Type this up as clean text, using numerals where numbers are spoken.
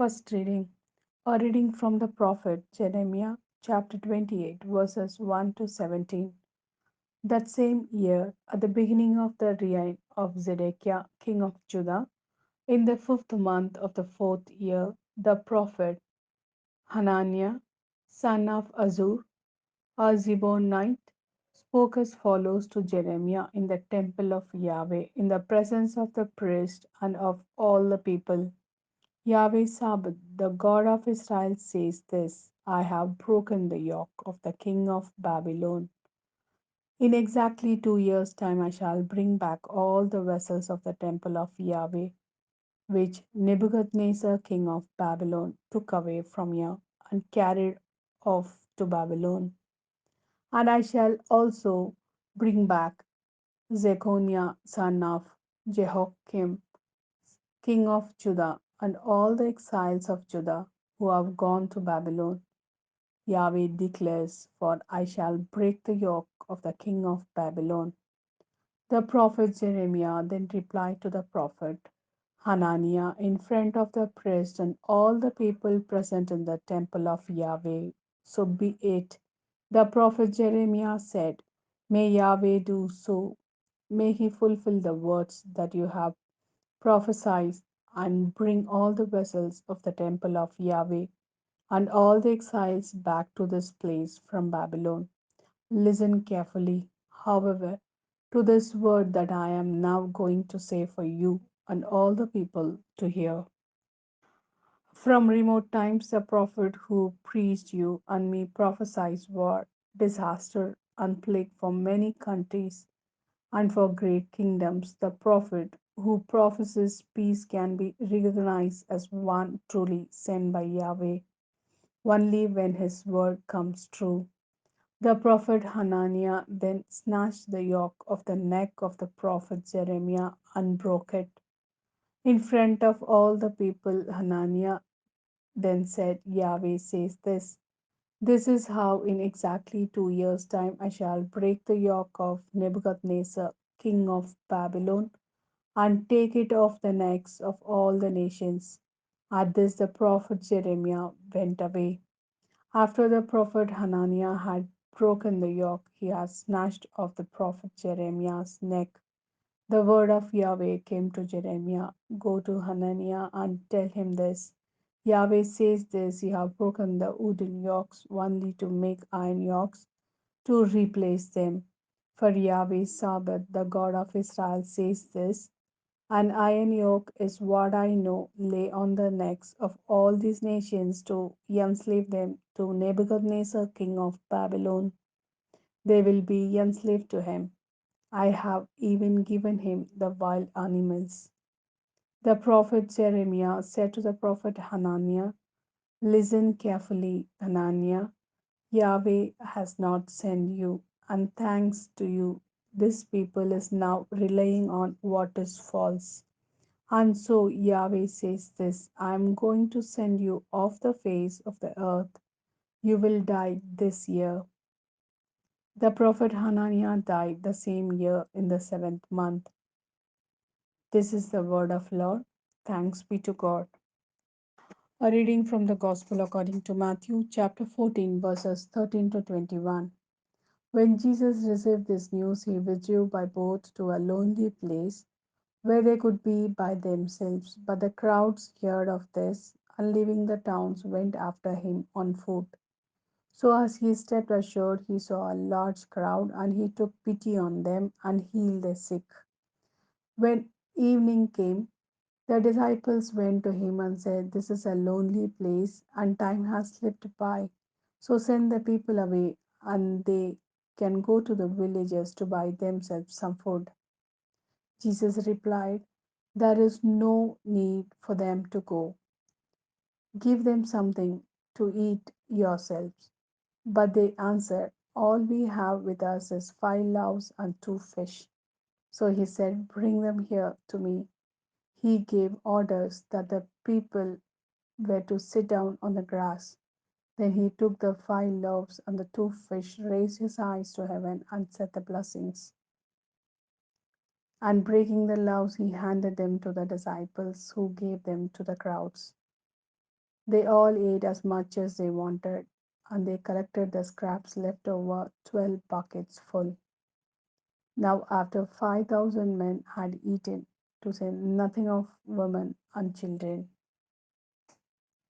First reading. A reading from the prophet Jeremiah, chapter 28, verses 1 to 17. That same year, at the beginning of the reign of Zedekiah, king of Judah, in the fifth month of the fourth year, the prophet Hananiah, son of Azur, a Zebonite, spoke as follows to Jeremiah in the temple of Yahweh, in the presence of the priest and of all the people. Yahweh Sabaoth, the God of Israel, says this: I have broken the yoke of the king of Babylon. In exactly 2 years' time, I shall bring back all the vessels of the temple of Yahweh, which Nebuchadnezzar, king of Babylon, took away from you and carried off to Babylon. And I shall also bring back Zechariah, son of Jehoiakim, king of Judah, and all the exiles of Judah who have gone to Babylon. Yahweh declares, for I shall break the yoke of the king of Babylon. The prophet Jeremiah then replied to the prophet Hananiah in front of the priest and all the people present in the temple of Yahweh. So be it. The prophet Jeremiah said, May Yahweh do so. May he fulfill the words that you have prophesied and bring all the vessels of the temple of Yahweh and all the exiles back to this place from Babylon. Listen carefully, however, to this word that I am now going to say for you and all the people to hear. From remote times, the prophet who preached you and me prophesies war, disaster, and plague for many countries and for great kingdoms. The prophet who prophesies peace can be recognized as one truly sent by Yahweh only when his word comes true. The prophet Hananiah then snatched the yoke of the neck of the prophet Jeremiah and broke it. In front of all the people, Hananiah then said, Yahweh says this: This is how in exactly 2 years' time I shall break the yoke of Nebuchadnezzar, king of Babylon, and take it off the necks of all the nations. At this, the prophet Jeremiah went away. After the prophet Hananiah had broken the yoke, he had snatched off the prophet Jeremiah's neck. The word of Yahweh came to Jeremiah: Go to Hananiah and tell him this. Yahweh says this: You have broken the wooden yokes only to make iron yokes to replace them. For Yahweh Sabaoth, the God of Israel, says this: An iron yoke is what I know lay on the necks of all these nations to enslave them to Nebuchadnezzar, king of Babylon. They will be enslaved to him. I have even given him the wild animals. The prophet Jeremiah said to the prophet Hananiah, Listen carefully, Hananiah. Yahweh has not sent you, and thanks to you, this people is now relying on what is false. And so Yahweh says this: I am going to send you off the face of the earth. You will die this year. The prophet Hananiah died the same year in the seventh month. This is the word of Lord. Thanks be to God. A reading from the Gospel according to Matthew, chapter 14, verses 13 to 21. When Jesus received this news, he withdrew by boat to a lonely place where they could be by themselves. But the crowds heard of this, and leaving the towns, went after him on foot. So as he stepped ashore, he saw a large crowd, and he took pity on them and healed the sick. When evening came, the disciples went to him and said, This is a lonely place, and time has slipped by. So send the people away, and they can go to the villages to buy themselves some food. Jesus replied, There is no need for them to go. Give them something to eat yourselves. But they answered, All we have with us is 5 loaves and 2 fish. So he said, Bring them here to me. He gave orders that the people were to sit down on the grass. Then he took the 5 loaves and the 2 fish, raised his eyes to heaven, and said the blessings. And breaking the loaves, he handed them to the disciples, who gave them to the crowds. They all ate as much as they wanted, and they collected the scraps left over 12 buckets full. Now, after 5,000 men had eaten, to say nothing of women and children,